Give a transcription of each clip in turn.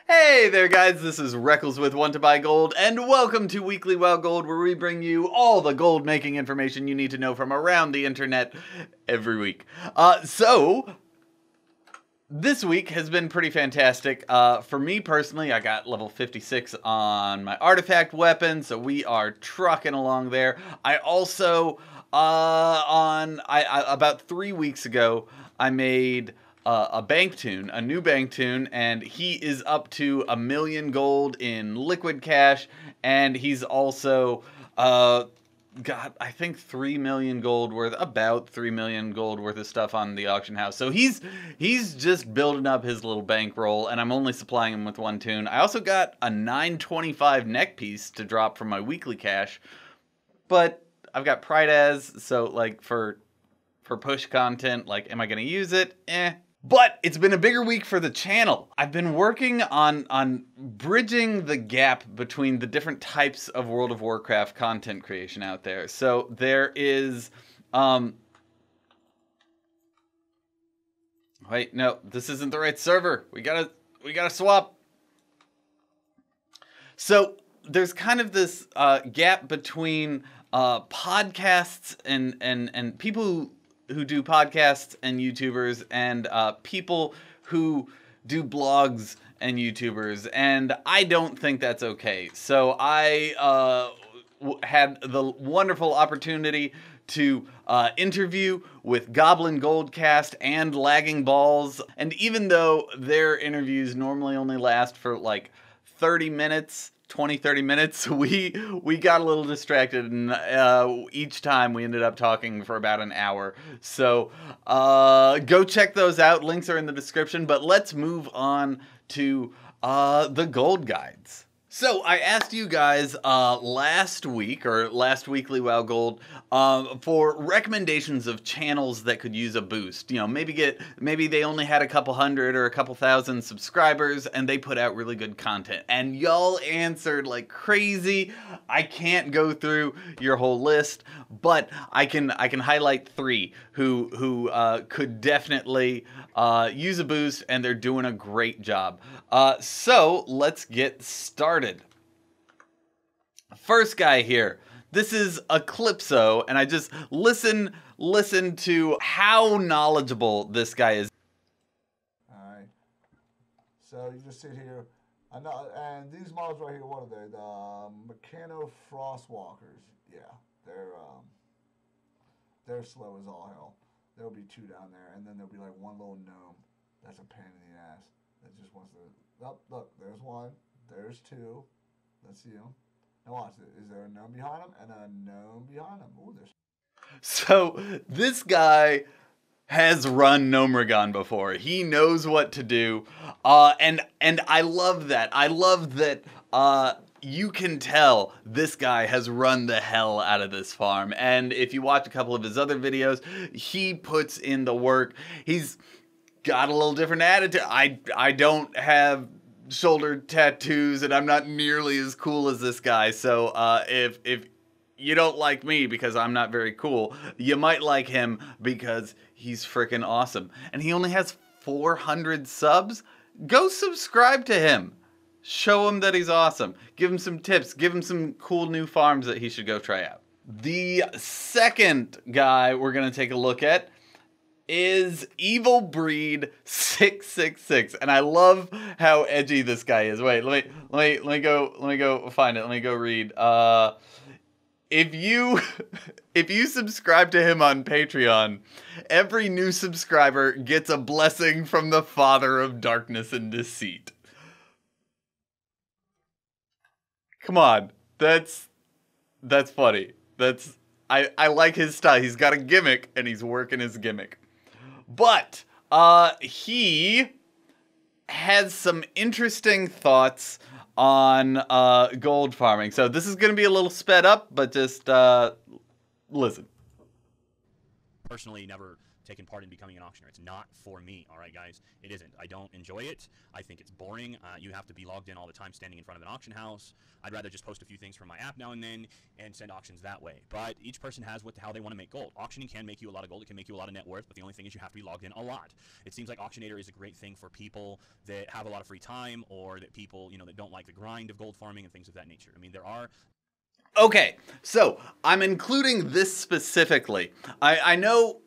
Hey there guys, this is Reckles with WTBGold, and welcome to Weekly WoW Gold, where we bring you all the gold making information you need to know from around the internet every week. This week has been pretty fantastic. For me personally, I got level 56 on my artifact weapon, so we are trucking along there. I also, about 3 weeks ago, I made a bank tune, a new bank tune, and he is up to 1 million gold in liquid cash, and he's also got, I think, 3 million gold worth, about 3 million gold worth of stuff on the auction house. So he's just building up his little bankroll, and I'm only supplying him with one tune. I also got a 925 neck piece to drop from my weekly cash, but I've got Pride as, so like for push content, like, am I gonna use it? But it's been a bigger week for the channel. I've been working on bridging the gap between the different types of World of Warcraft content creation out there. So there is, wait, no, this isn't the right server. We gotta swap. So there's kind of this gap between podcasts and people who do podcasts and YouTubers, and people who do blogs and YouTubers, and I don't think that's okay. So I had the wonderful opportunity to interview with Goblin Goldcast and Lagging Balls, and even though their interviews normally only last for like 30 minutes, 20-30 minutes, we got a little distracted, and each time we ended up talking for about an hour. So go check those out. Links are in the description. But let's move on to the gold guides. So I asked you guys last week, or last Weekly WoW Gold, for recommendations of channels that could use a boost. You know, maybe they only had a couple hundred or a couple thousand subscribers, and they put out really good content. And y'all answered like crazy. I can't go through your whole list, but I can highlight 3 who could definitely use a boost, and they're doing a great job. So let's get started. First guy here, this is Eclipso, and I just listen to how knowledgeable this guy is. Alright, so you just sit here, and these models right here, what are they? The Mechano Frostwalkers. Yeah, they're slow as all hell. There'll be 2 down there, and then there'll be like one little gnome. That's a pain in the ass. That just wants to. Oh, look, there's 1. There's 2. Let's see him. Now watch it. Is there a gnome behind him and a gnome behind him? Ooh, there's. So this guy has run Gnomeregan before. He knows what to do, and I love that. I love that. You can tell this guy has run the hell out of this farm, and if you watch a couple of his other videos, he puts in the work. He's got a little different attitude. I don't have shoulder tattoos, and I'm not nearly as cool as this guy. So if you don't like me because I'm not very cool, you might like him because he's freaking awesome. And he only has 400 subs. Go subscribe to him. Show him that he's awesome. Give him some tips. Give him some cool new farms that he should go try out. The second guy we're going to take a look at is Evil Breed 666, and I love how edgy this guy is. Wait, let me go find it. Let me go read. If you subscribe to him on Patreon, every new subscriber gets a blessing from the Father of Darkness and Deceit. Come on, that's funny. I like his style. He's got a gimmick, and he's working his gimmick. But he has some interesting thoughts on gold farming. So this is going to be a little sped up, but just listen. Personally never taken part in becoming an auctioneer. It's not for me, all right, guys? It isn't. I don't enjoy it. I think it's boring. You have to be logged in all the time standing in front of an auction house. I'd rather just post a few things from my app now and then and send auctions that way. But each person has how they want to make gold. Auctioning can make you a lot of gold. It can make you a lot of net worth, but the only thing is you have to be logged in a lot. It seems like Auctionator is a great thing for people that have a lot of free time, or that people, you know, that don't like the grind of gold farming and things of that nature. I mean, there are... Okay, so I'm including this specifically. I know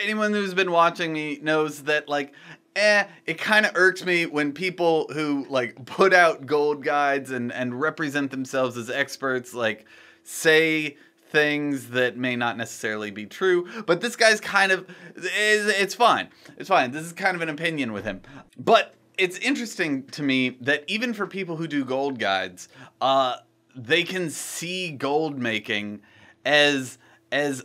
anyone who's been watching me knows that, like, it kind of irks me when people who, like, put out gold guides and represent themselves as experts, like, say things that may not necessarily be true. But this guy's kind of, it's fine. It's fine. This is kind of an opinion with him. But it's interesting to me that even for people who do gold guides, they can see gold making as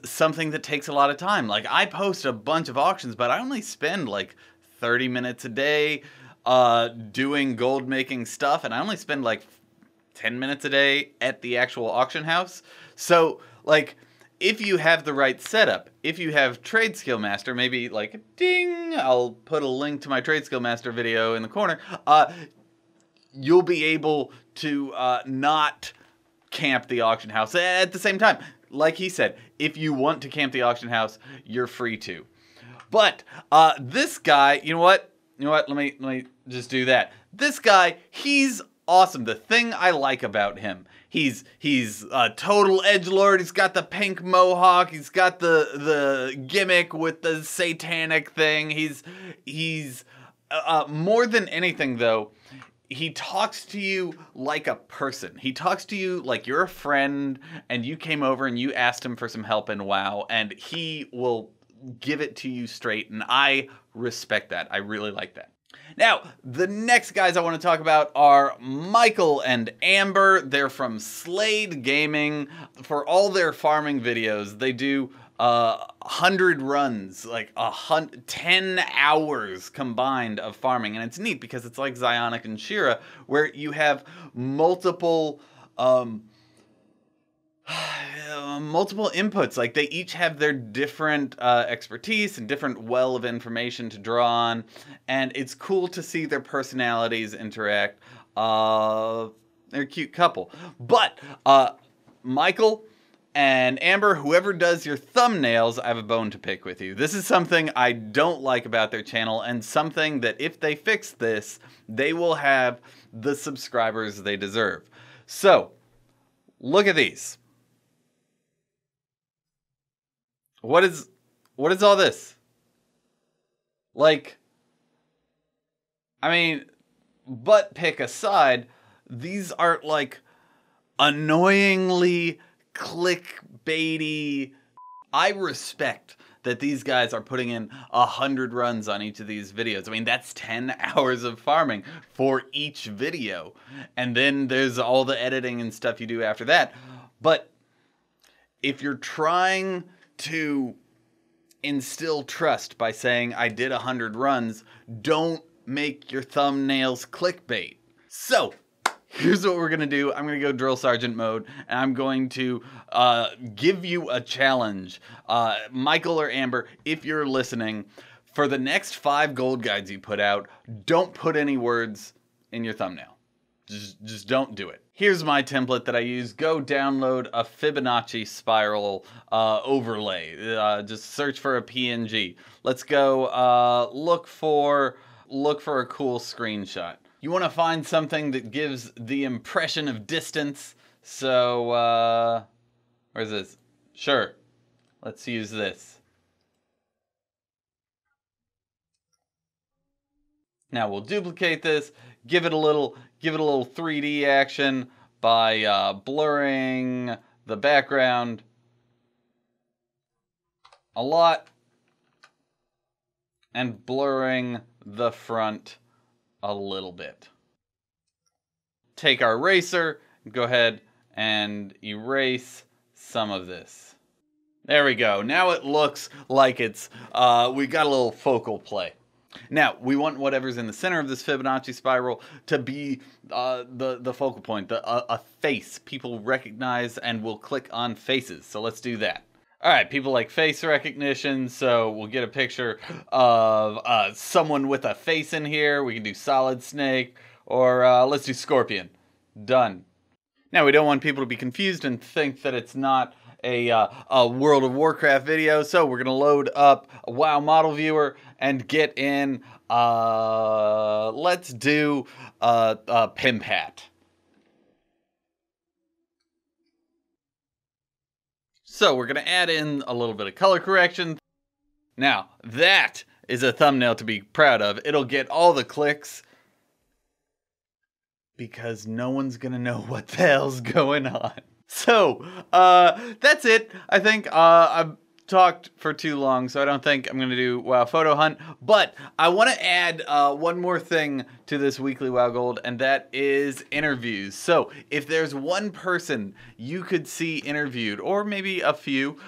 something that takes a lot of time. Like, I post a bunch of auctions, but I only spend like 30 minutes a day doing gold making stuff, and I only spend like 10 minutes a day at the actual auction house. So, like, if you have the right setup, if you have Trade Skill Master, maybe like, ding, I'll put a link to my Trade Skill Master video in the corner, you'll be able to not camp the auction house at the same time. Like he said, if you want to camp the auction house, you're free to. But this guy, you know what? Let me just do that. This guy, he's awesome. The thing I like about him, he's a total edgelord. He's got the pink mohawk. He's got the gimmick with the satanic thing. He's more than anything though, he talks to you like a person. He talks to you like you're a friend and you came over and you asked him for some help in WoW, and he will give it to you straight, and I respect that. I really like that. Now, the next guys I want to talk about are Michael and Amber. They're from Slade Gaming. For all their farming videos, they do 100 runs, like 10 hours combined of farming. And it's neat because it's like Zionic and Shira, where you have multiple multiple inputs. Like, they each have their different expertise and different well of information to draw on, and it's cool to see their personalities interact. They're a cute couple. But Michael and Amber, whoever does your thumbnails, I have a bone to pick with you. This is something I don't like about their channel, and something that if they fix this, they will have the subscribers they deserve. So, look at these. What is all this? Like, I mean, butt pick aside, these are like annoyingly clickbaity. I respect that these guys are putting in 100 runs on each of these videos. I mean, that's 10 hours of farming for each video. And then there's all the editing and stuff you do after that. But if you're trying to instill trust by saying, I did 100 runs, don't make your thumbnails clickbait. So, here's what we're going to do. I'm going to go drill sergeant mode, and I'm going to give you a challenge. Michael or Amber, if you're listening, for the next 5 gold guides you put out, don't put any words in your thumbnail. Just don't do it. Here's my template that I use. Go download a Fibonacci spiral overlay. Just search for a PNG. Let's go look for a cool screenshot. You want to find something that gives the impression of distance. So, where's this? Sure. Let's use this. Now we'll duplicate this, give it a little 3D action by blurring the background a lot and blurring the front a little bit. Take our eraser, go ahead and erase some of this. There we go. Now it looks like it's we got a little focal play. Now, we want whatever's in the center of this Fibonacci spiral to be the focal point, a face people recognize and will click on faces. So let's do that. All right, people like face recognition, so we'll get a picture of someone with a face in here. We can do Solid Snake, or let's do Scorpion. Done. Now, we don't want people to be confused and think that it's not a World of Warcraft video, so we're going to load up a WoW model viewer and get in, let's do Pimpin. So we're going to add in a little bit of color correction. Now, that is a thumbnail to be proud of. It'll get all the clicks because no one's going to know what the hell's going on. So, that's it. I think I've talked for too long, so I don't think I'm going to do WoW Photo Hunt. But I want to add one more thing to this weekly WoW Gold, and that is interviews. So, if there's one person you could see interviewed, or maybe a few,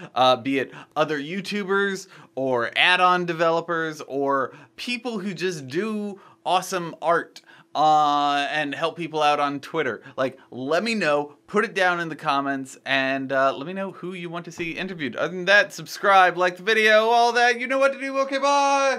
be it other YouTubers, or add-on developers, or people who just do awesome art, and help people out on Twitter. Like, let me know, put it down in the comments, and let me know who you want to see interviewed. Other than that, subscribe, like the video, all that, you know what to do. Okay, bye!